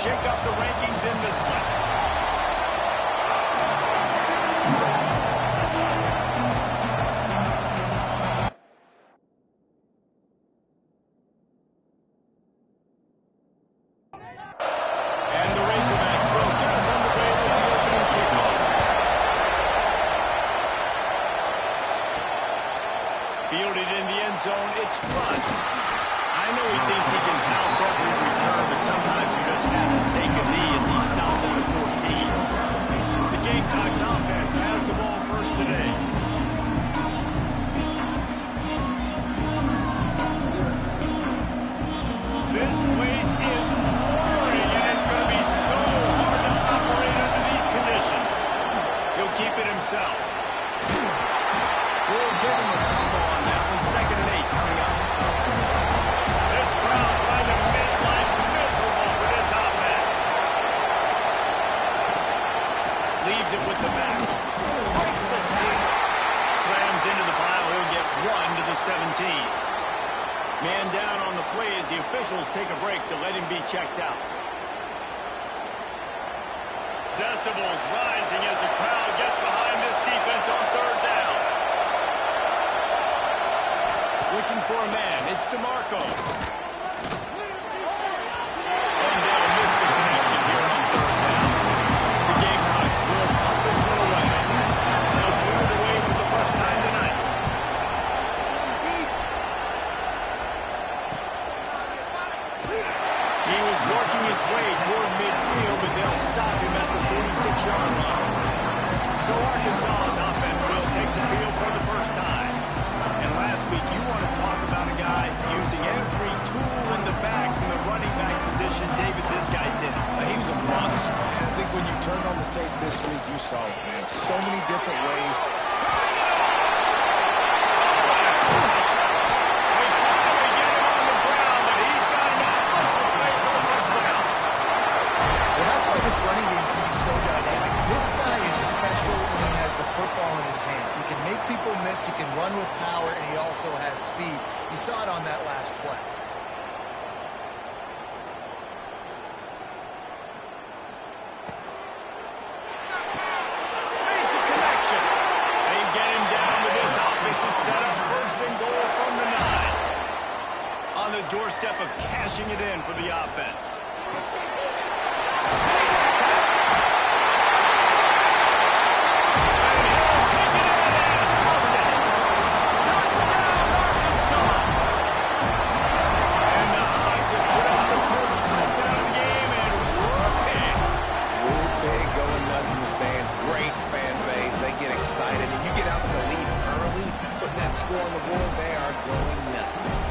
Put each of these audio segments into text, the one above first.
shake up the rankings in this one. And the Razorbacks will get us underway with the opening kickoff. Fielded in the end zone, it's Flood. I know he thinks he can house every return, but sometimes you just have to take a knee as he stopped at the 14. The Gamecocks offense has the ball first today. This place is roaring, and it's going to be so hard to operate under these conditions. He'll keep it himself. We'll give him a combo on that one. 2nd and 8 coming up. This crowd trying to make life miserable for this offense. Leaves it with the back. Breaks the tackle. Slams into the pile. He'll get 1 to the 17. Man down on the play as the officials take a break to let him be checked out. Decibels rising as the crowd gets behind this defense on 3rd down. Looking for a man. It's DeMarco. And they'll miss the connection here on 3rd down. The Gamecocks will pump this one away. They'll move it away for the first time tonight. He was working his way toward midfield, but they'll stop him at the 46-yard line. So Arkansas's offense will take the field for the first time. And last week, you want to talk about a guy using every tool in the bag from the running back position. David, this guy did it. He was a monster. And I think when you turned on the tape this week, you saw it, man. So many different ways. This running game can be so dynamic. This guy is special when he has the football in his hands. He can make people miss, he can run with power, and he also has speed. You saw it on that last play. Makes a connection. They get him down to this offensive setup. 1st and goal from the 9. On the doorstep of cashing it in for the offense. Score on the board, they are going nuts.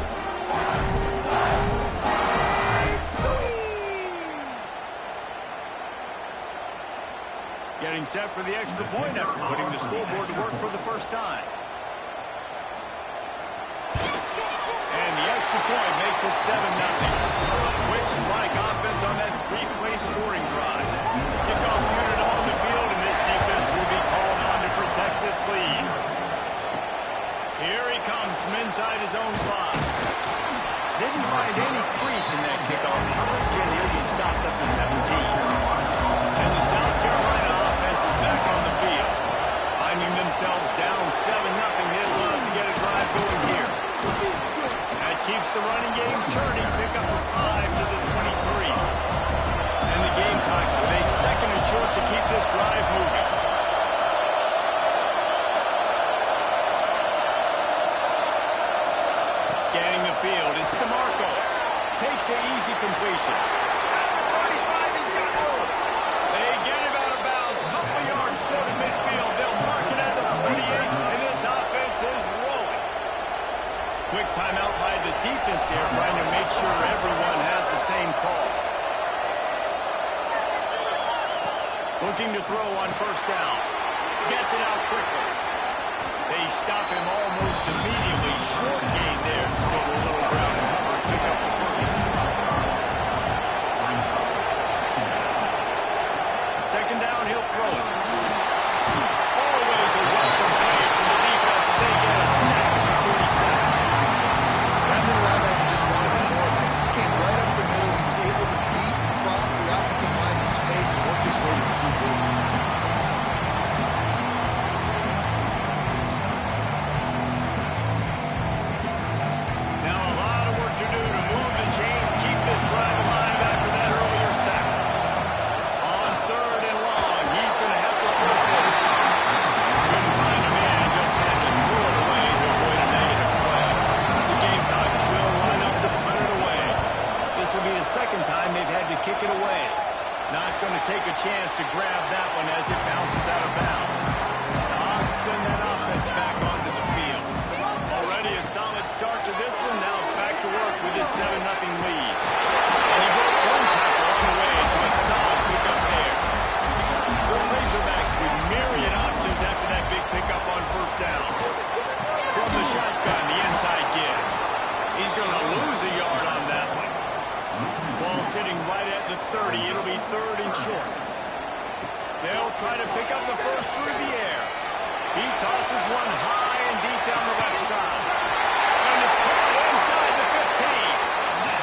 Getting set for the extra point after putting the scoreboard to work for the first time. And the extra point makes it 7-0. Quick strike offense on that 3-play scoring drive. Kickoff unit on the field, and this defense will be called on to protect this lead. Here he comes from inside his own 5. Didn't find any crease in that kickoff coverage, and he'll be stopped at the 17. And the South Carolina offense is back on the field. Finding themselves down 7-0, they'd love to get a drive going here. That keeps the running game churning. Pick up a 5 to the 23. And the Gamecocks with a 2nd and short to keep this drive moving. Scanning the field, it's DeMarco. Takes the easy completion. At the 35, he's got more. They get him out of bounds. Couple yards short of midfield. They'll mark it at the 48, and this offense is rolling. Quick timeout by the defense here, trying to make sure everyone has the same call. Looking to throw on 1st down. Gets it out quickly. They stop him almost immediately. Short gain there. Still a little ground and cover. Pick up the 1st. 2nd down, he'll throw it. Always a welcome play from the defense as they get a sack at the 47. That middle linebacker just wanted it more, man. He came right up the middle. He was able to beat and cross the opposite take it away. Not going to take a chance to grab that one as it bounces out of bounds. The Hogs send that offense back onto the field. Already a solid start to this one. Now back to work with his 7-0 lead. And he broke one tackle on the way to a solid pickup there. The Razorbacks with myriad options after that big pickup on first down. From the shotgun, the inside give. He's going to lose a yard on that one. Ball sitting right at the 30. It'll be 3rd and short. They'll try to pick up the first through the air. He tosses one high and deep down the left side. And it's caught inside the 15.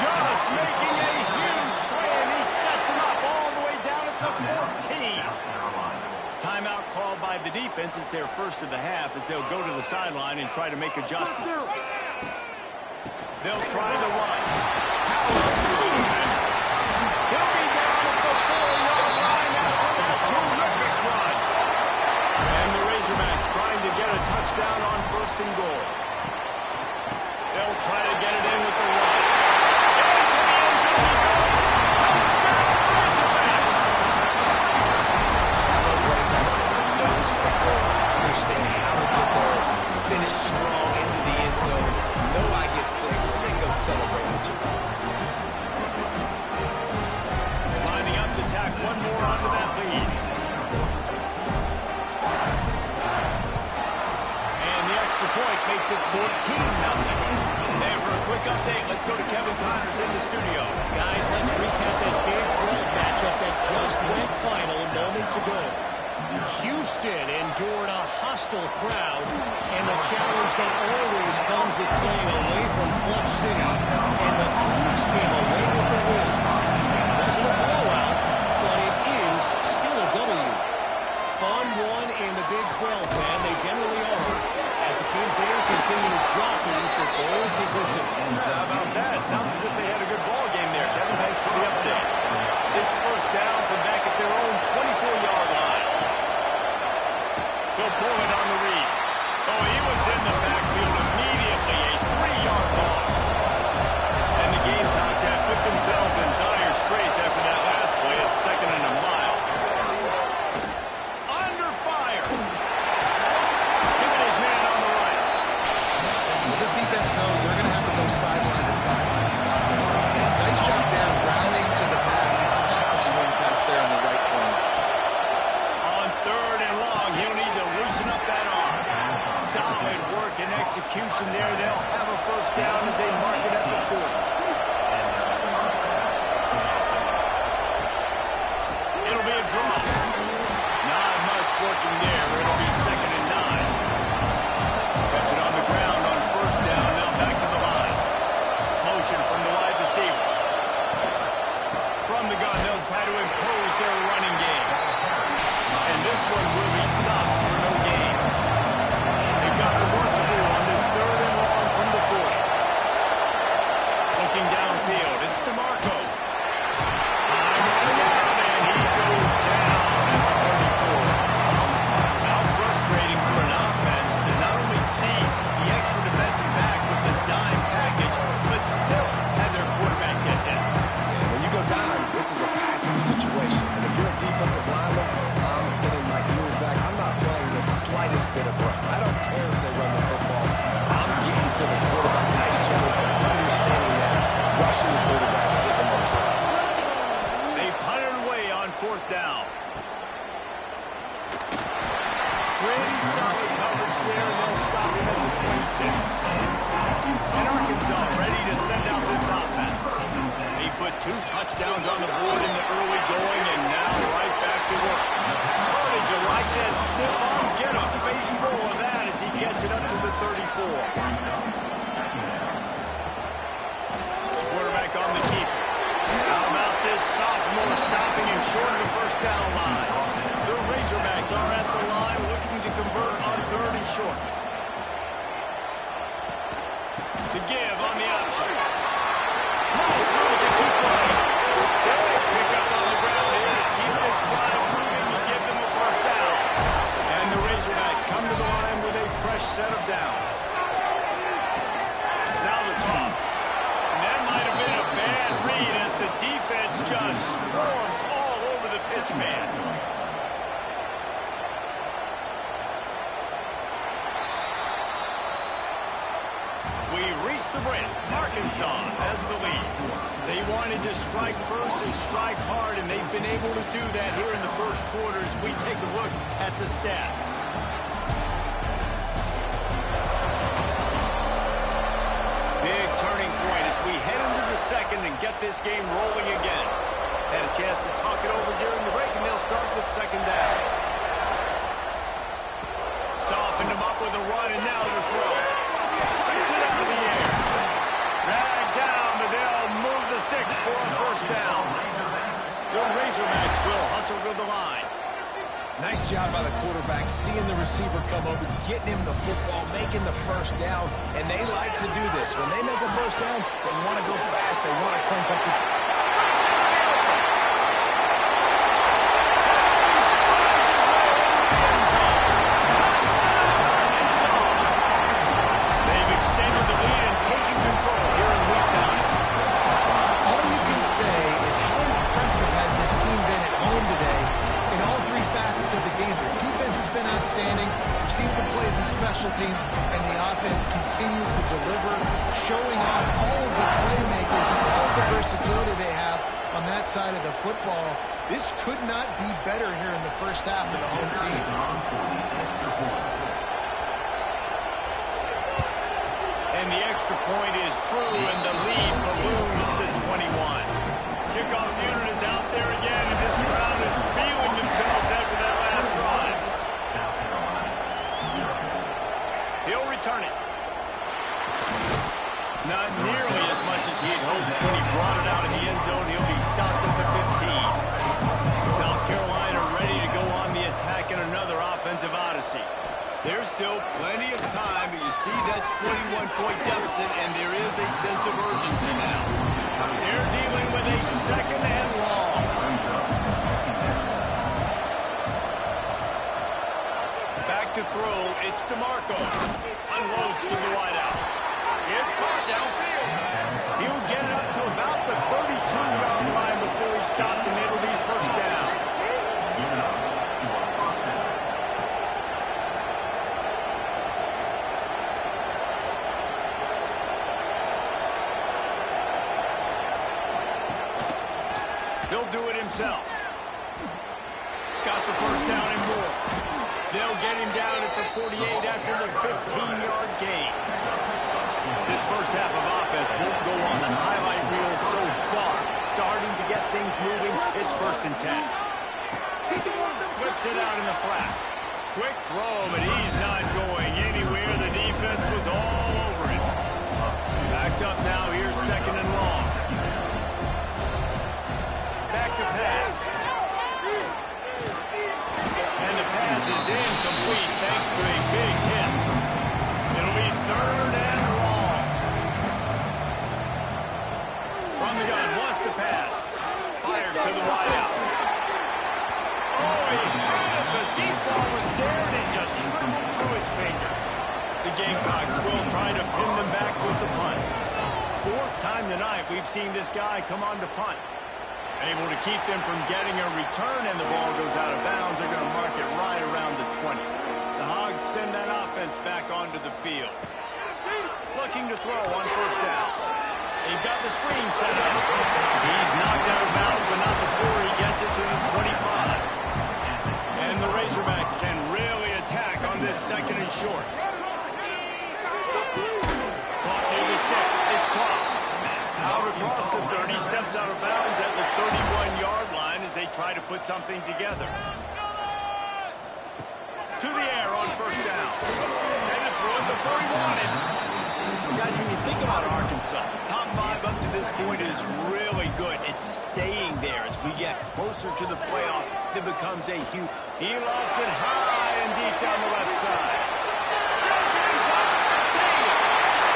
Just making a huge play, and he sets him up all the way down at the 14. Timeout called by the defense. It's their first of the half as they'll go to the sideline and try to make adjustments. They'll try to run. He'll be down at the 4-yard line after that terrific run. And the Razorbacks trying to get a touchdown on 1st and goal. They'll try to get it in with the run. Into the end zone he goes. Touchdown, Razorbacks! I love running backs that knows for the goal. Understand how to get there. Finish strong into the end zone. Know I get 6, and then go celebrate with your boys. Lining up to tack one more onto that lead. And the extra point makes it 14-0. And for a quick update, let's go to Kevin Connors in the studio. Guys, let's recap that Big 12 matchup that just went final moments ago. Houston endured a hostile crowd and the challenge that always comes with playing away from Clutch City. And the Cougs came away with the win. It wasn't a blowout, but it is still a W. Fun one in the Big 12, man. They generally are. As the teams there continue to jockey for goal position. How about that? Sounds as if they had a good ball game there. Kevin, thanks for the update. It's first down from back at their own 24-yard line. They'll pull it on the read. Oh, he was in the backfield immediately. A 3-yard loss. And the Gamecocks have put themselves in dire straits after that last play. It's 2nd and a mile. Under fire. Look at his man on the right. Well, this defense knows they're going to have to go sideline to sideline to stop this offense. Nice job there rallying to the back. He caught the swing pass there in the right corner. On 3rd and long, he'll need to loosen up that arm. Solid work and execution there. They'll have a first down as they mark it at the 40. It'll be a draw. Not much working there. It'll be 2nd and 9. Kept it on the ground on first down. Now back to the line. Motion from the wide receiver. From the gun, they'll try to impose their running game. And this one will be stopped for no gain. They've got some work to do on this 3rd and long from the 40. Looking downfield, it's DeMarco. I'm running out, and he goes down at the 34. How frustrating for an offense to not only see the extra defensive back with the dime package, but still have their quarterback get down. Yeah, when you go down, this is a passing situation. And if you're a defensive lineman, I'm getting my heels back. I'm not playing the slightest bit of run. I don't care if they run the football. I'm getting to the quarterback. Nice job understanding that, rushing the quarterback and getting them on the ground. They punted away on 4th down. Pretty solid coverage there, and they'll stop him at the 26. And Arkansas ready to send out this offense. He put 2 touchdowns on the board in the early going, and now right back to work. Oh, did you like that stiff arm? Get a face full of that as he gets it up to the 34. Quarterback on the keeper. How about this sophomore stopping him short of the first down line? The Razorbacks are at the line looking to convert on 3rd and short. The give on the option. Nice move to keep running. They pick up on the ground here to keep this drive moving and give them a first down. And the Razorbacks come to the line with a fresh set of downs. Now the toss. And that might have been a bad read as the defense just swarms all over the pitch man. We've reached the brink. Arkansas has the lead. They wanted to strike first and strike hard, and they've been able to do that here in the first quarter as we take a look at the stats. Big turning point as we head into the second and get this game rolling again. Had a chance to talk it over during the break, and they'll start with second down. Softened him up with a run, and now the throw. Punts it up in the air. Drag down, but they'll move the sticks for a first down. The Razorbacks will hustle to the line. Nice job by the quarterback, seeing the receiver come over, getting him the football, making the first down, and they like to do this. When they make a first down, they want to go fast. They want to crank up the time. They've extended the lead and taken control here in week 9. All you can say is how impressive has this team been at home today in all three facets of the game. Their defense has been outstanding. We've seen some plays in special teams, and the offense continues to deliver, showing off all of the playmakers and all of the versatility they have on that side of the football. This could not be better here in the first half of the home team. And the extra point is true, and the lead balloons to 21. Kickoff unit is out there again, and this crowd is feeling themselves after that last drive. He'll return it. Not nearly as much as he had hoped when he brought it out of the end zone. He'll be stopped at the 15. South Carolina ready to go on the attack in another offensive odyssey. There's still plenty of time, but you see that 21-point deficit, and there is a sense of urgency now. They're dealing with a second and long. Back to throw, it's DeMarco. Unloads to the wideout. It's caught downfield. He'll get it up to about the 32-yard line before he stopped, and it'll be first down. He'll do it himself. Got the first down and more. They'll get him down at the 48 after the 15-yard gain. This first half of offense won't go on the highlight reel so far. Starting to get things moving. It's first and 10. Flips it out in the flat. Quick throw, but he's not going anywhere. The defense was all over it. Backed up now. Here's second and long. Back to pass. And the pass is incomplete thanks to a big hit. It'll be third and long. From the gun, wants to pass. Fires to the wideout. Oh, he had it. The deep ball was there, and it just dribbled through his fingers. The Gamecocks will try to pin them back with the punt. Fourth time tonight we've seen this guy come on to punt. Able to keep them from getting a return, and the ball goes out of bounds. They're going to mark it right around the 20. The Hogs send that offense back onto the field. Looking to throw on first down. They've got the screen set up. He's knocked out of bounds, but not before he gets it to the 25. And the Razorbacks can really attack on this second and short. Caught near the sticks. It's crossed. Out across the 30, steps out of bounds at the 31-yard line as they try to put something together. To the air on first down. And to throw it before he wanted. Guys, when you think about Arkansas, top 5 up to this point is really good. It's staying there as we get closer to the playoff. It becomes a huge... He lofts it high and deep down the left side. Runs it inside the 15.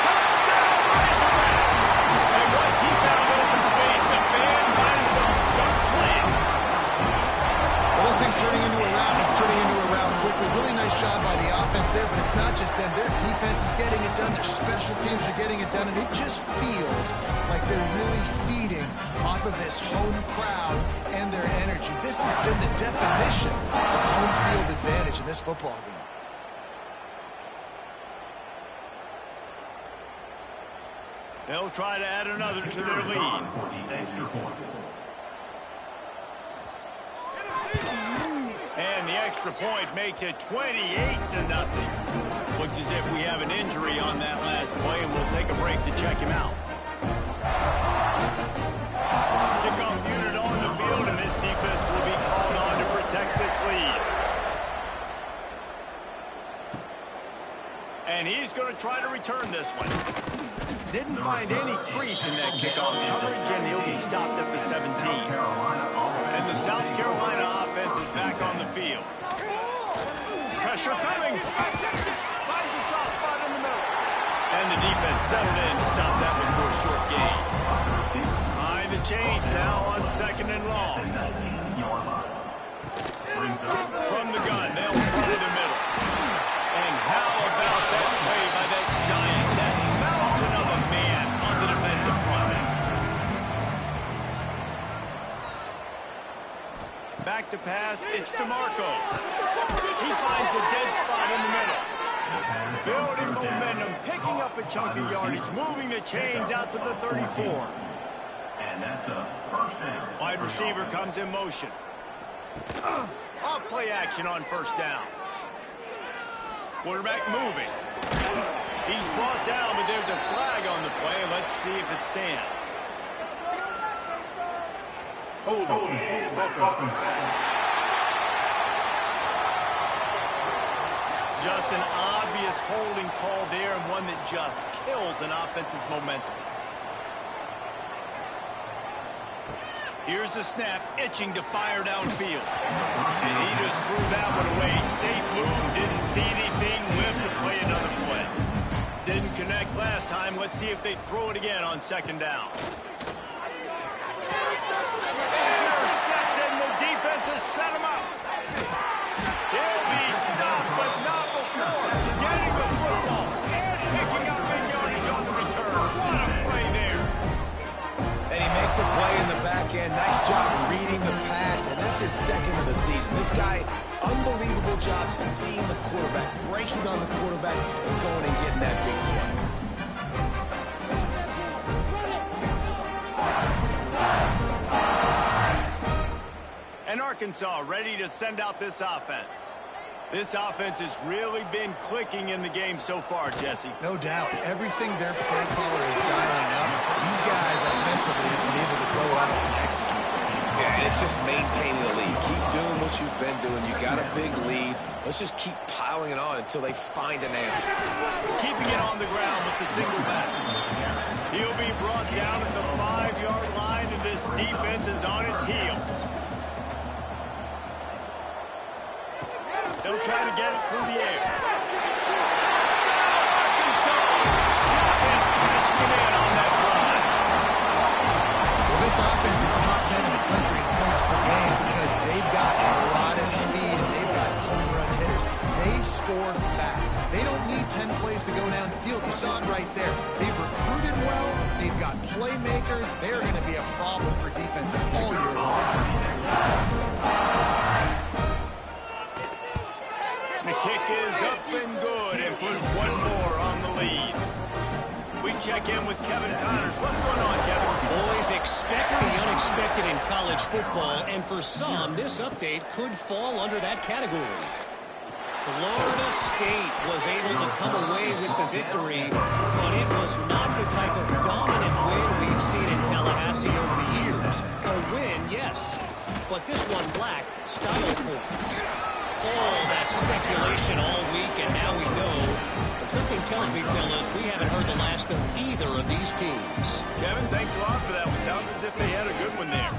Touchdown, Razorbacks! And once he found open space, the band might as well start playing. Well, this thing's turning into a rout. It's turning into a rout quickly. Really nice job by the offense there, but it's not just them. Their defense is getting it done. Their special teams are getting it done, and it just feels like they're really feeding off of this this home crowd and their energy. This has been the definition of home field advantage in this football game. They'll try to add another to their lead. And the extra point makes it 28-0. Looks as if we have an injury on that last play, and we'll take a break to check him out. Kickoff unit on the field, and this defense will be called on to protect this lead. And he's going to try to return this one. Didn't find any crease in that kickoff coverage, and he'll be stopped at the 17. And the South Carolina offense is back on the field. Pressure coming. Finds a soft spot in the middle. And the defense settled in to stop that one for a short gain. Behind the chains now on 2nd and long. From the gun, they'll try the middle. And how about that play by that giant, that mountain of a man on the defensive front? Back to pass, it's DeMarco. He finds a dead spot in the middle. Building momentum, picking up a chunk of yardage, moving the chains out to the 34. And that's a first down. Wide receiver comes in motion. Off play action on 1st down. Quarterback moving. He's brought down, but there's a flag on the play. Let's see if it stands. Hold on. Just an obvious holding call there, and one that just kills an offense's momentum. Here's the snap, itching to fire downfield. And he just threw that one away. Safe move, didn't see anything, lived to play another play. Didn't connect last time. Let's see if they throw it again on 2nd down. Intercepted, and the defense has set him up. He'll be stopped, but not before getting the football and picking up big yardage on the return. What a play there. And he makes a play in the back end. Nice job reading the pass, and that's his 2nd of the season. This guy, unbelievable job seeing the quarterback, breaking on the quarterback, and going and getting that big play. And Arkansas ready to send out this offense. This offense has really been clicking in the game so far, Jesse. No doubt. Everything their play caller is dialing up, these guys offensively have been able to go out and execute. Yeah, and it's just maintaining the lead. Keep doing what you've been doing. You got a big lead. Let's just keep piling it on until they find an answer. Keeping it on the ground with the single back. He'll be brought down at the 5-yard line, and this defense is on its heels. They'll try to get it through the air. Arkansas! The offense cashing it in on that drive. Well, this offense is top 10 in the country in points per game because they've got a lot of speed and they've got home run hitters. They score fast. They don't need 10 plays to go down the field. You saw it right there. They've recruited well. They've got playmakers. They're going to be a problem for defenses all year long. The kick is up and good and puts one more on the lead. We check in with Kevin Connors. What's going on, Kevin? Boys, expect the unexpected in college football, and for some, this update could fall under that category. Florida State was able to come away with the victory, but it was not the type of dominant win we've seen in Tallahassee over the years. A win, yes, but this one lacked style points. All that speculation all week, and now we know. But something tells me, fellas, we haven't heard the last of either of these teams. Kevin, thanks a lot for that one. Sounds as if they had a good one there.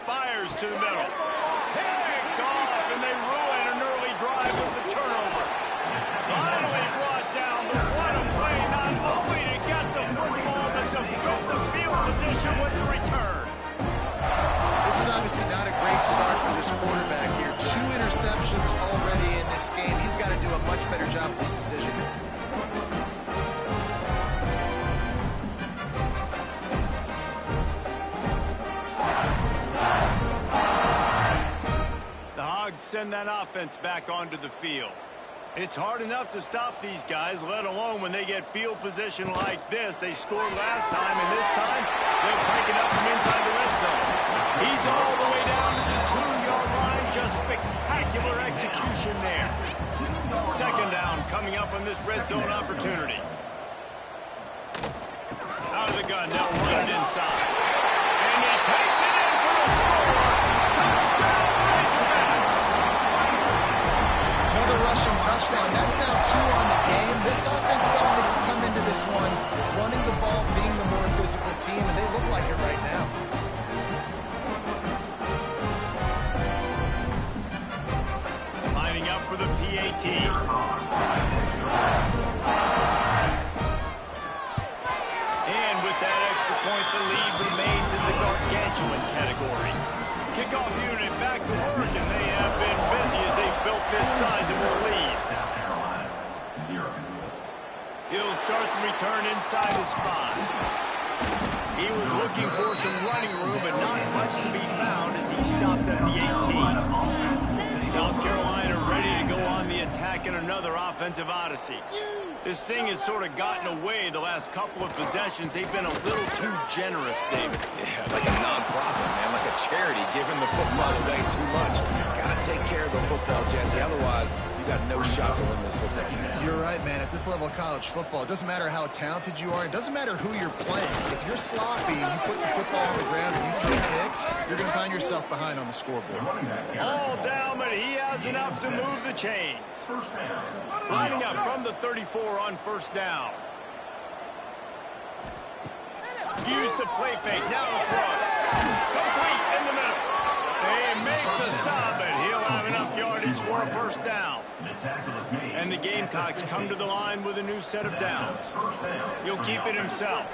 Fires to the middle. Picked off, and they ruin an early drive with the turnover. Finally brought down, but what a play, not only to get the football, but to build the field position with the return. This is obviously not a great start for this quarterback here. 2 interceptions already in this game. He's got to do a much better job with this decision. send that offense back onto the field. It's hard enough to stop these guys, let alone when they get field position like this. They scored last time, and this time they'll crank it up from inside the red zone. He's all the way down to the 2-yard line. Just spectacular execution there. Second down coming up on this red zone opportunity. Out of the gun, they'll run it inside. And he takes it in for the score. Touchdown, Razorbacks. Another rushing touchdown. That's now 2 on the game. This offense, though, they can come into this one running the ball, being the more physical team, and they look like it right now. Lining up for the PAT. And with that extra point, the lead remains in the gargantuan category. Kickoff unit back to work, and they have been busy as they built this sizable lead. South Carolina, 0. He'll start the return inside his 5. He was looking for some running room, but not much to be found as he stopped at the 18. South Carolina ready to go on the attack in another offensive odyssey. This thing has sort of gotten away the last couple of possessions. They've been a little too generous, David. Yeah, like a non-profit, man, like a charity, giving the football away too much. Got to take care of the football, Jesse. Otherwise, you got no shot to win this football game. You're right, man. At this level of college football, it doesn't matter how talented you are. It doesn't matter who you're playing. If you're sloppy and you put the football on the ground and you throw picks, you're going to find yourself behind on the scoreboard. All down, but he has enough to move the chains. Lining up from the 34 on first down. Use the play fake. Now the throw. Complete in the middle. They make the stop, and he'll have enough yardage for a first down. And the Gamecocks come to the line with a new set of downs. He'll keep it himself.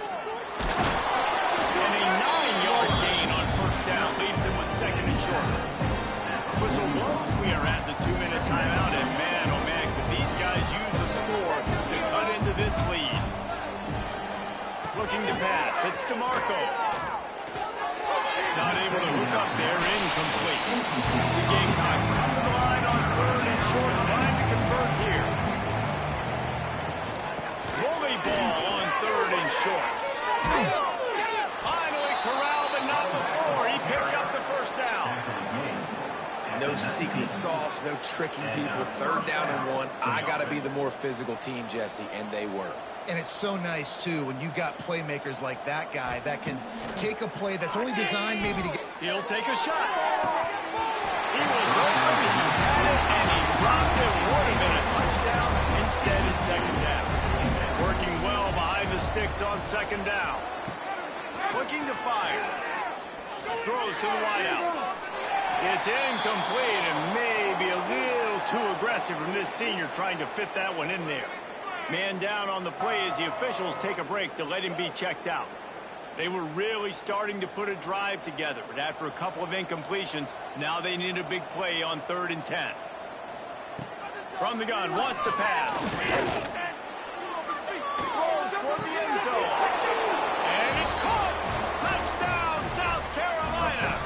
And a 9-yard gain on first down leaves him with second and short. Whistle blows. We are at the 2-minute timeout, and man, oh man, could these guys use a score to cut into this lead. Looking to pass. It's DeMarco. Not able to hook up there. Incomplete. The Gamecocks come to the line on third and short, trying to convert here. Bully ball on third and short. Finally corralled, but not before. He picks up the first down. No secret sauce, no tricking people. Third down and 1. I got to be the more physical team, Jesse, and they were. And it's so nice, too, when you've got playmakers like that guy that can take a play that's only designed maybe to get... He'll take a shot. He was open, he had it, and he dropped it. Would have been a touchdown. Instead, it's second down. Working well behind the sticks on second down. Looking to fire. Throws to the wideout. It's incomplete and maybe a little too aggressive from this senior trying to fit that one in there. Man down on the play as the officials take a break to let him be checked out. They were really starting to put a drive together, but after a couple of incompletions, now they need a big play on 3rd and 10. From the gun, wants to pass. Throws for the end zone. And it's caught. Touchdown, South Carolina.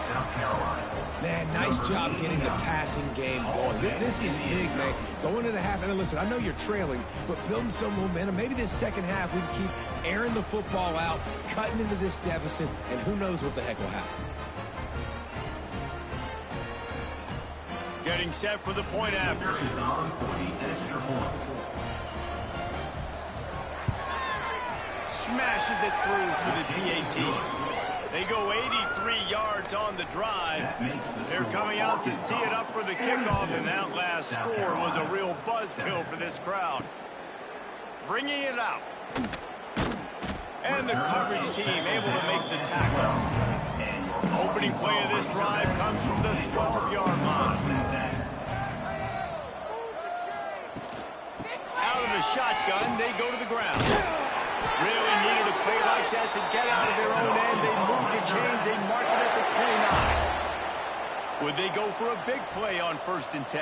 South Carolina. Man, nice job getting the passing game going. This is big, man. Going into the half, and listen, I know you're trailing, but building some momentum. Maybe this second half we can keep airing the football out, cutting into this deficit, and who knows what the heck will happen. Getting set for the point after. Is on for the extra point. Smashes it through for the PAT. They go 83 yards on the drive. They're coming out to tee it up for the kickoff, and that last score was a real buzzkill for this crowd. Bringing it out. And the coverage team able to make the tackle. Opening play of this drive comes from the 12-yard line. Out of the shotgun, they go to the ground. Really needed a play like that to get out of their own end. They move the chains. They mark it at the 29. Would they go for a big play on 1st and 10?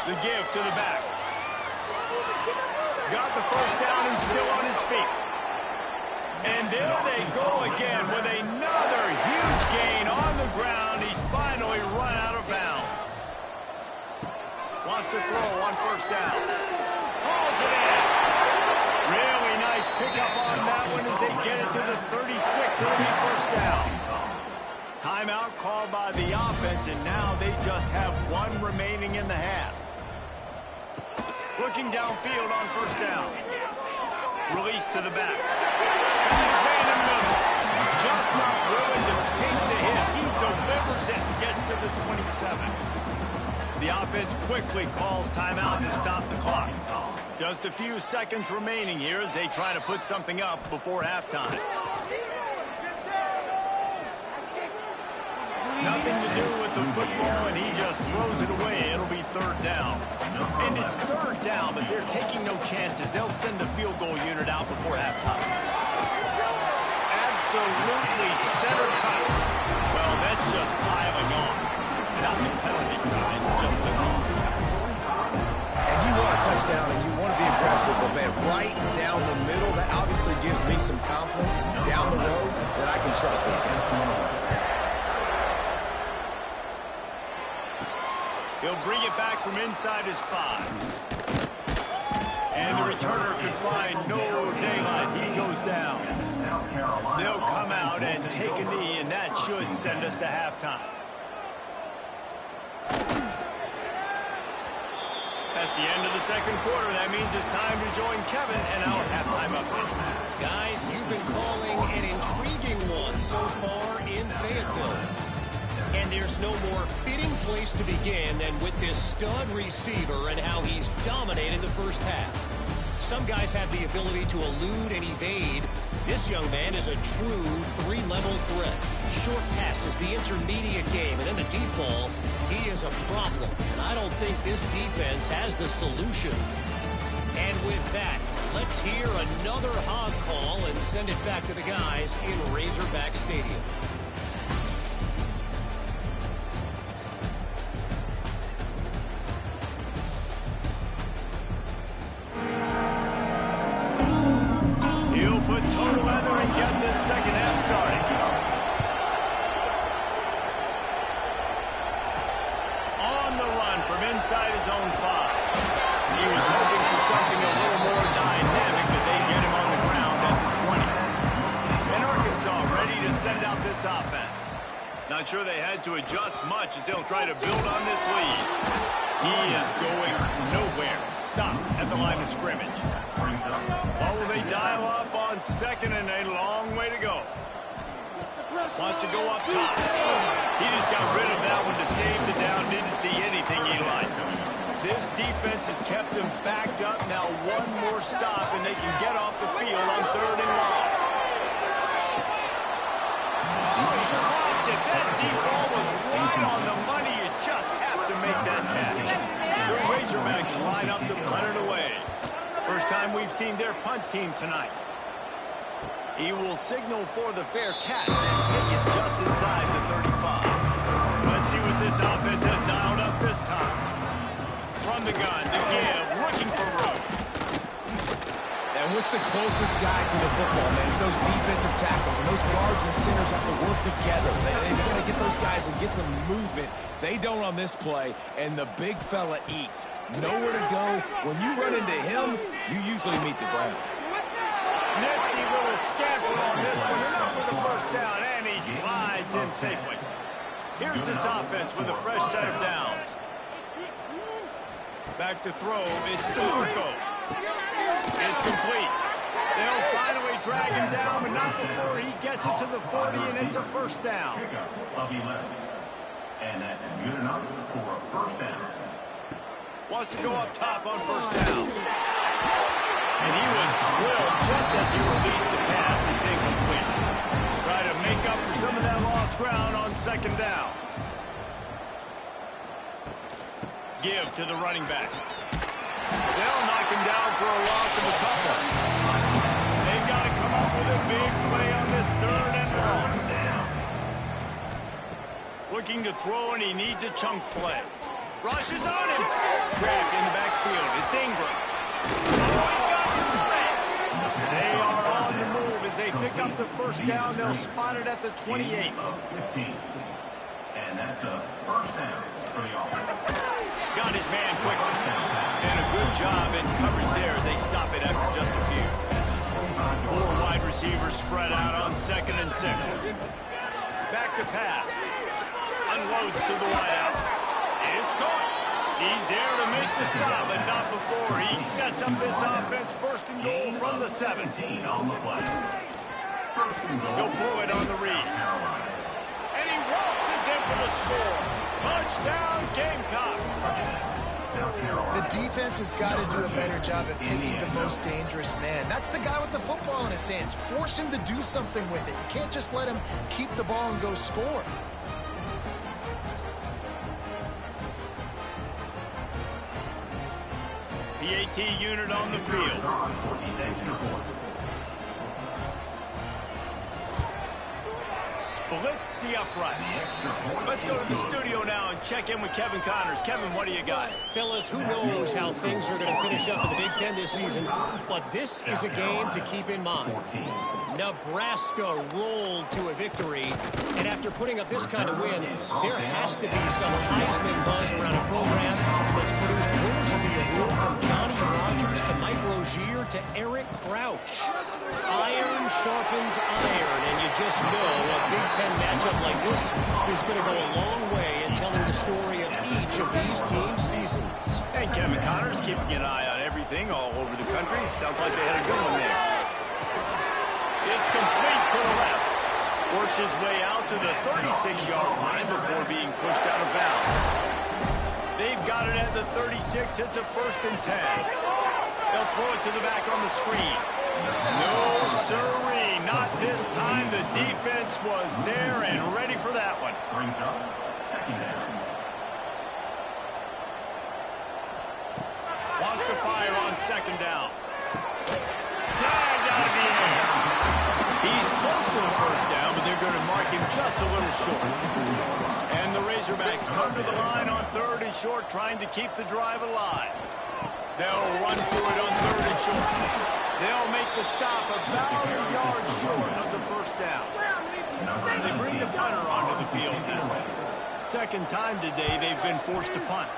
The give to the back. Got the first down and still on his feet. And there they go again with another huge gain on the ground. He's finally Timeout called by the offense, and now they just have one remaining in the half. Looking downfield on first down. Release to the back. And his man in the middle. Just not willing to take the hit. He delivers it and gets to the 27. The offense quickly calls timeout to stop the clock. Just a few seconds remaining here as they try to put something up before halftime. Nothing to do with the football, and he just throws it away. It'll be third down. And it's third down, but they're taking no chances. They'll send the field goal unit out before halftime. Absolutely center cut. Well, that's just piling on. Not the penalty kind, just the wrong. And you want a touchdown and you want to be aggressive, but man, right down the middle, that obviously gives me some confidence down the road that I can trust this guy. He'll bring it back from inside his 5. And the returner could find no daylight. He goes down. They'll come out and take a knee, and that should send us to halftime. That's the end of the second quarter. That means it's time to join Kevin and our halftime update. Guys, you've been calling an intriguing one so far in Fayetteville. And there's no more fitting place to begin than with this stud receiver and how he's dominated the first half. Some guys have the ability to elude and evade. This young man is a true three-level threat. Short pass is the intermediate game, and then the deep ball, he is a problem. And I don't think this defense has the solution. And with that, let's hear another hog call and send it back to the guys in Razorback Stadium. Put total weather and get this second half started. On the run from inside his own 5. He was hoping for something a little more dynamic, but they get him on the ground at the 20. And Arkansas ready to send out this offense. Not sure they had to adjust much as they'll try to build on this lead. He is going nowhere. Stop at the line of scrimmage. Oh, they dial up on second and a long way to go. Wants to go up top. He just got rid of that one to save the down. Didn't see anything he liked. This defense has kept them backed up. Now one more stop and they can get off the field on third and long. Oh, he dropped it. That deep ball was right on the money. You just have to make that catch. The Razorbacks line up to punt it away. First time we've seen their punt team tonight. He will signal for the fair catch and take it just inside the 35. Let's see what this offense has dialed up this time. From the gun to give, looking for room. And what's the closest guy to the football, man? It's those defensive tackles, and those guards and centers have to work together. They got to get those guys and get some movement. They don't on this play, and the big fella eats. Nowhere to go. When you run into him, you usually meet the ground. Nifty little scamper on this one, enough for the first down, and he slides in safely. Here's this offense with a fresh set of downs. Back to throw, it's Marco. It's complete. They'll finally drag him down, but not before he gets it to the 40, and it's a first down. Of 11. And that's good enough for a first down. Wants to go up top on first down. And he was drilled just as he released the pass. It's incomplete. Try to make up for some of that lost ground on second down. Give to the running back. They'll knock him down for a loss of a couple. They've got to come up with a big play on this third and long. Looking to throw, and he needs a chunk play. Rushes on him. Grabbed in the backfield. It's Ingram. Oh, he's got some space. They are on the move as they pick up the first down. They'll spot it at the 28. 15. And that's a first down for the offense. Got his man quickly. And a good job in coverage there as they stop it after just a few. 4 wide receivers spread out on 2nd and 6. back to pass. Unloads to the wideout. It's caught. He's there to make the stop, but not before he sets up this offense. First and goal from the 7. He'll pull it on the read. And he waltzes in for the score. Touchdown, Gamecocks. The defense has got to do a better job of taking the most dangerous man. That's the guy with the football in his hands. Force him to do something with it. You can't just let him keep the ball and go score. PAT unit on the field. Splits the uprights. Let's go to the studio now and check in with Kevin Connors. Kevin, what do you got? Fellas, who knows how things are going to finish up in the Big Ten this season, but this is a game to keep in mind. Nebraska rolled to a victory, and after putting up this kind of win, there has to be some Heisman buzz around a program that's produced winners of the award from Johnny Rodgers to Mike Rozier to Eric Crouch. Iron sharpens iron, and you just know a Big Ten matchup like this is going to go a long way in telling the story of each of these teams' seasons. And Kevin Connors keeping an eye on everything all over the country. Sounds like they had a good one there. It's complete to the left. Works his way out to the 36-yard line before being pushed out of bounds. They've got it at the 36. It's a 1st and 10. They'll throw it to the back on the screen. No, sirree. Not this time. The defense was there and ready for that one. Brings up 2nd down. Wants to fire on 2nd down. Snagged out of the air. He's close to the 1st down, but they're going to mark him just a little short. And the Razorbacks come to the line on 3rd and short, trying to keep the drive alive. They'll run for it on 3rd and short. They'll make the stop about a yard short of the 1st down. They bring the punter onto the field now. 2nd time today they've been forced to punt.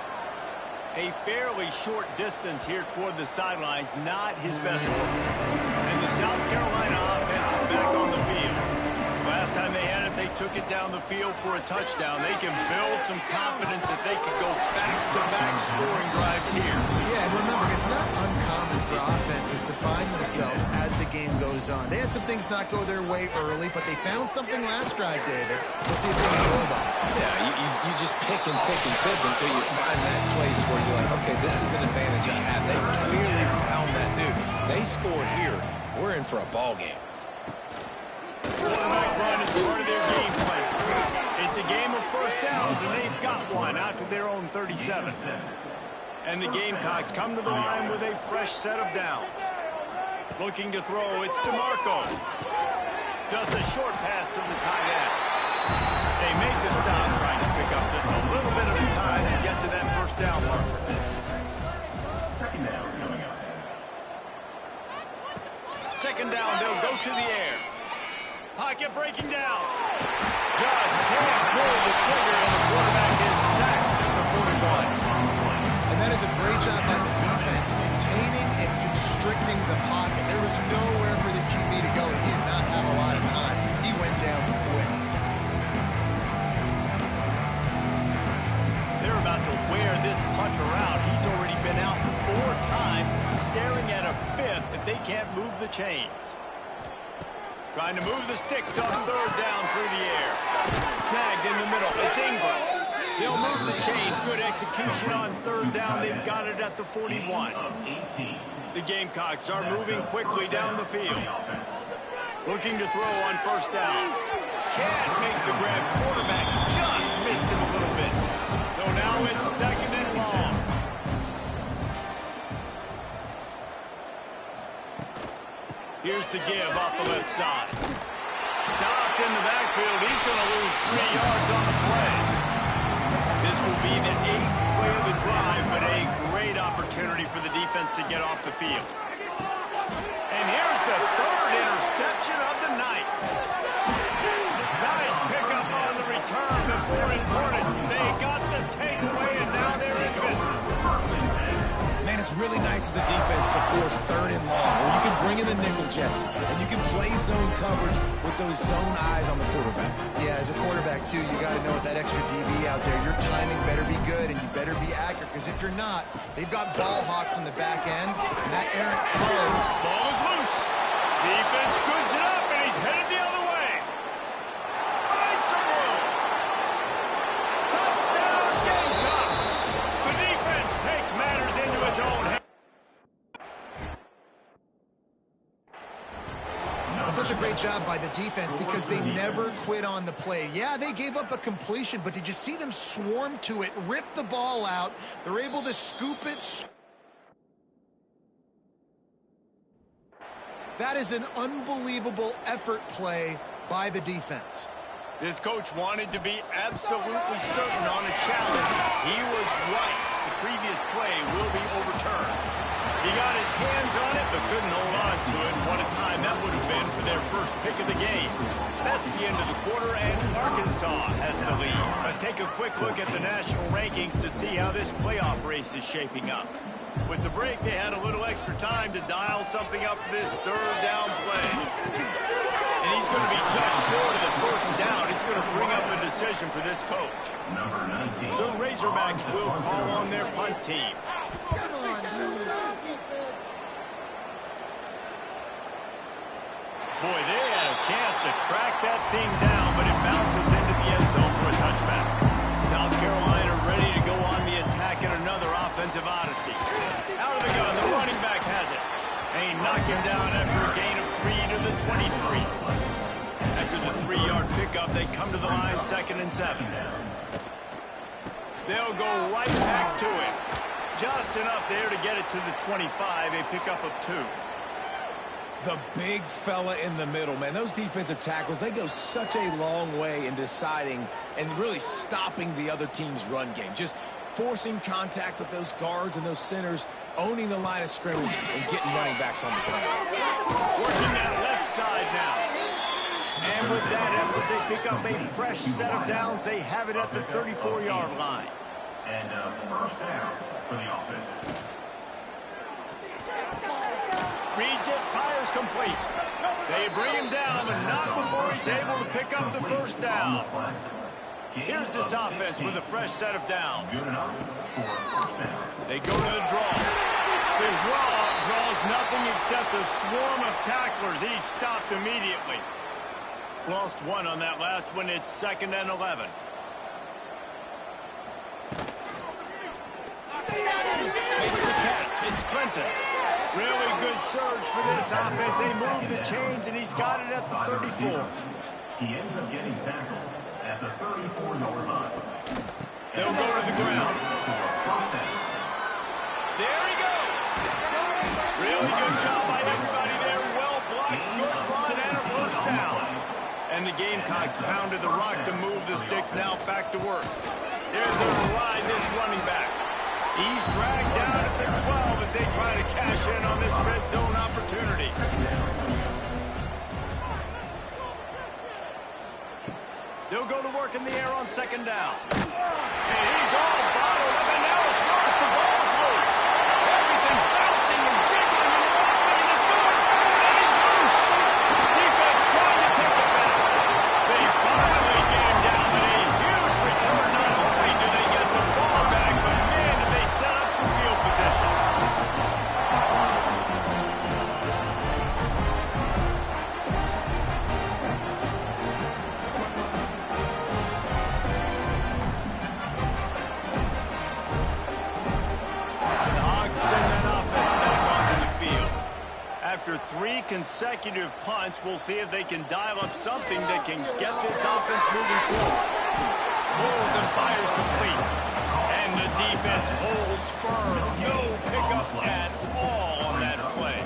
A fairly short distance here toward the sidelines, not his best work. And the South Carolina offense is back on the field. Last time they had it, they took it down the field for a touchdown. They can build some confidence that they could go back-to-back scoring drives here. Yeah, and remember, it's not uncommon for offenses to find themselves as the game goes on. They had some things not go their way early, but they found something last drive, David. Let's see if they can build on it. Yeah, you just pick and pick and pick until you find that place where you're like, okay, this is an advantage I have. They clearly found that dude. They score here. We're in for a ball game. Quarterback run is part of their game plan. It's a game of 1st downs, and they've got one out to their own 37. And the Gamecocks come to the line with a fresh set of downs. Looking to throw, it's DeMarco. Just a short pass to the tight end. They make the stop, trying to pick up just a little bit of the time and get to that 1st down marker. 2nd down coming up. 2nd down, they'll go to the air. Pocket breaking down. Just can't pull the trigger, and the quarterback is sacked at the 41. And that is a great job by the defense, containing and constricting the pocket. There was nowhere for the QB to go. He did not have a lot of time. He went down quick. They're about to wear this punter out. He's already been out 4 times, staring at a 5th if they can't move the chains. Trying to move the sticks on 3rd down through the air. Snagged in the middle. It's Ingram. They'll move the chains. Good execution on 3rd down. They've got it at the 41. The Gamecocks are moving quickly down the field. Looking to throw on 1st down. Can't make the grab. Quarterback just missed him a little bit. So now it's 2nd and long. Here's the give off the left side. Stopped in the backfield. He's going to lose 3 yards on the play. This will be the 8th play of the drive, but a great opportunity for the defense to get off the field. And here's the 3rd interception of the night. Nice pickup on the return, but more important, they got the takeaway, and now they're in business. Man, It's really nice as a defense to force 3rd and long, where you can bring in the nickel, Jesse, and you can play zone coverage with those zone eyes on the quarterback. Yeah, as a quarterback, too, you got to know with that extra DB out there, your timing better be good and you better be accurate, because if you're not, they've got ball hawks in the back end, and that errant throw. Ball is loose. Defense scoots it up, and he's headed the other way. Finds some room. Touchdown, Gamecocks. The defense takes matters into its own hands. That's such a great job by the defense because they never quit on the play. Yeah, they gave up a completion, but did you see them swarm to it, rip the ball out? They're able to scoop it. That is an unbelievable effort play by the defense. This coach wanted to be absolutely certain on a challenge. He was right. The previous play will be overturned. He got his hands on it, but couldn't hold on to it. What a time that would have been for their first pick of the game. That's the end of the quarter, and Arkansas has the lead. Let's take a quick look at the national rankings to see how this playoff race is shaping up. With the break, they had a little extra time to dial something up for this 3rd down play. And he's going to be just short of the 1st down. It's going to bring up a decision for this coach. Number 19. The Razorbacks will call on their punt team. Boy, they had a chance to track that thing down, but it bounces into the end zone for a touchback. South Carolina ready to go on the attack in another offensive odyssey. Out of the gun, the running back has it. And he knocked him down after a gain of 3 to the 23. After the 3-yard pickup, they come to the line 2nd and 7. They'll go right back to it. Just enough there to get it to the 25, a pickup of 2. The big fella in the middle, man. Those defensive tackles, they go such a long way in deciding and really stopping the other team's run game. Just forcing contact with those guards and those centers, owning the line of scrimmage, and getting running backs on the ground. Working that left side now. And with that effort, they pick up a fresh set of downs. They have it at the 34-yard line. And 1st down for the offense. Reads it, fires complete. They bring him down, but not before he's able to pick up the 1st down. Here's this offense with a fresh set of downs. They go to the draw. The draw draws nothing except a swarm of tacklers. He's stopped immediately. Lost 1 on that last one. It's 2nd and 11. Makes the catch. It's Clinton. Really good surge for this offense. They move the chains, and he's got it at the 34. He ends up getting tackled at the 34-yard line. They'll go to the ground. There he goes. Really good job by everybody there. Well blocked, good run, and a 1st down. And the Gamecocks pounded the rock to move the sticks. Now back to work. They're going to ride this running back. He's dragged down at the 12 as they try to cash in on this red zone opportunity. They'll go to work in the air on 2nd down. And he's all bottled up, and now it's worse. The ball's loose. Everything's bouncing and jiggling and rolling, and it's going forward, and he's loose. Defense trying to take it back. They finally game down, but a huge return. Not only do they get the ball back, but man, did they set up some field position. After 3 consecutive punts, we'll see if they can dial up something that can get this offense moving forward. Pulls and fires complete. And the defense holds firm. No pickup at all on that play.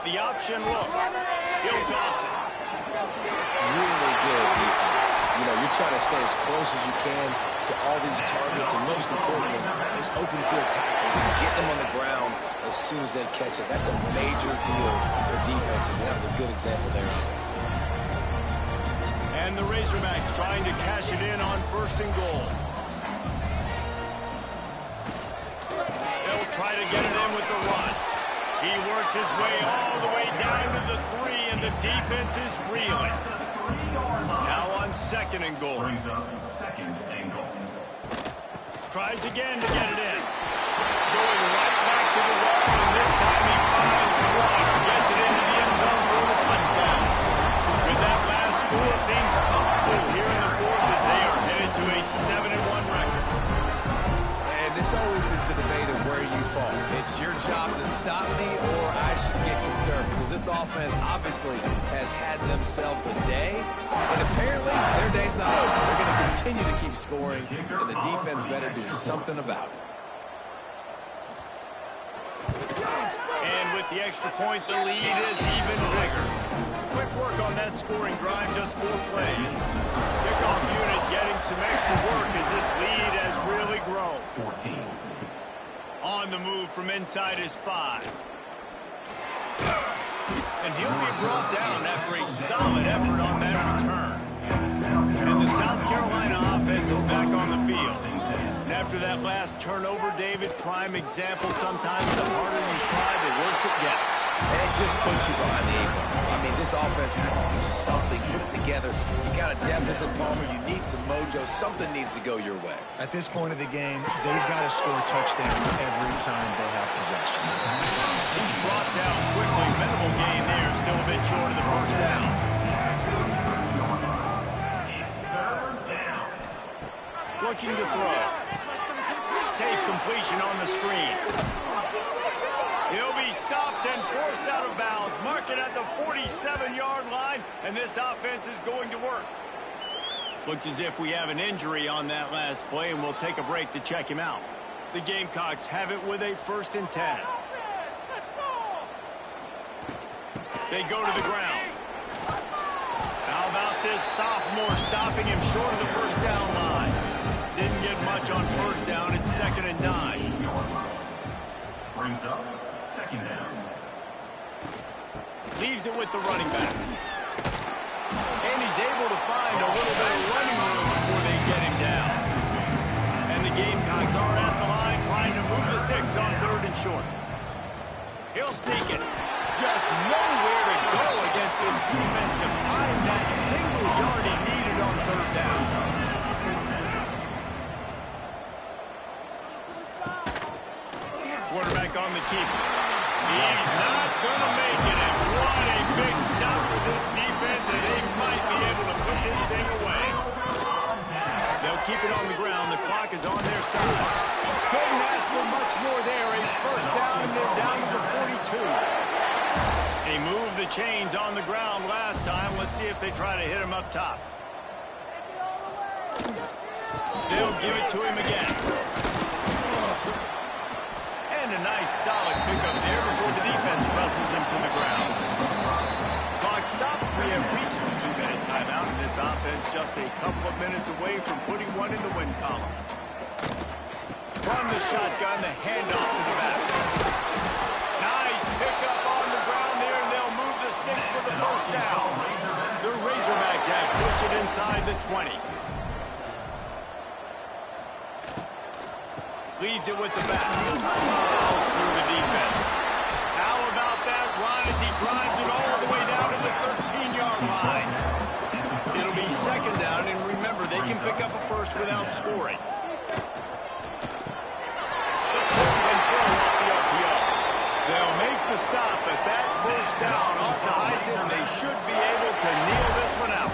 The option look. He'll toss it. Really good defense. You know, you're trying to stay as close as you can to all these targets, and most importantly, those open field tackles, and get them on the ground as soon as they catch it. That's a major deal for defenses, and that was a good example there. And the Razorbacks trying to cash it in on 1st and goal. They'll try to get it in with the run. He works his way all the way down to the 3, and the defense is reeling. Now on 2nd and goal. Brings up 2nd and goal. Tries again to get it in. Going right back to the wall, and this time he finds water. Gets it into the end zone for the touchdown. With that last score, things comfortable here in the 4th as they are headed to a 7-1 record. And this always is the debate of where you fall. It's your job to stop me, or I should get concerned, because this offense obviously has had themselves a day, and apparently their day's not over. They're going to continue to keep scoring, and the defense better do something about it. And with the extra point, the lead is even bigger. Quick work on that scoring drive, just 4 plays. Kickoff unit getting some extra work as this lead has really grown. 14. On the move from inside his 5. And he'll be brought down after a solid effort on that return. And the South Carolina offense is back on the field. And after that last turnover, David, prime example, sometimes the harder you try, the worse it gets. And it just puts you behind the 8 ball. I mean, this offense has to do something, put it together. You got a deficit, Palmer. You need some mojo. Something needs to go your way. At this point of the game, they've got to score touchdowns every time they have possession. He's brought down quickly. Minimal gain there. Still a bit short of the first down. Looking to throw. Safe completion on the screen. He'll be stopped and forced out of bounds. Mark it at the 47-yard line, and this offense is going to work. Looks as if we have an injury on that last play, and we'll take a break to check him out. The Gamecocks have it with a 1st and 10. They go to the ground. How about this sophomore stopping him short of the first down line? Didn't get much on first down. It's 2nd and 9. Brings up 2nd down. Leaves it with the running back. And he's able to find a little bit of running room before they get him down. And the Gamecocks are at the line trying to move the sticks on 3rd and short. He'll sneak it. Just nowhere to go against this defense to find that single yard he needed on 3rd down. Quarterback on the keeper. He's not going to make it. And what a big stop for this defense, and they might be able to put this thing away. They'll keep it on the ground. The clock is on their side. Couldn't ask for much more there. A first down, and they're down to the 42. They moved the chains on the ground last time. Let's see if they try to hit him up top. They'll give it to him again. And a nice solid pickup there before the defense wrestles him to the ground. Clock stopped. We have reached the 2-minute timeout, and this offense just a couple of minutes away from putting one in the win column. From the shotgun, the handoff to the back. Nice pickup on the ground there, and they'll move the sticks for the first down. The Razorbacks have pushed it inside the 20. Leaves it with the back. Falls through the defense. How about that run as he drives it all the way down to the 13-yard line? It'll be 2nd down, and remember, they can pick up a first without scoring. The pick and throw off the RPO. They'll make the stop, but that first down off the Bison, they should be able to kneel this one out.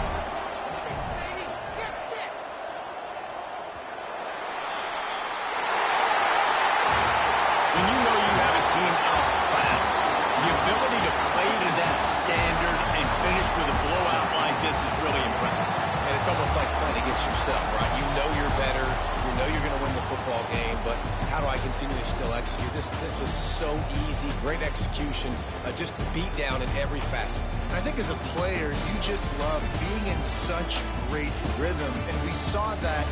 When you know you have a team outclassed, the ability to play to that standard and finish with a blowout like this is really impressive. And it's almost like playing against yourself, right? You know you're better. You know you're going to win the football game, but how do I continue to still execute? This was so easy. Great execution. Just beat down in every facet. I think as a player, you just love being in such great rhythm, and we saw that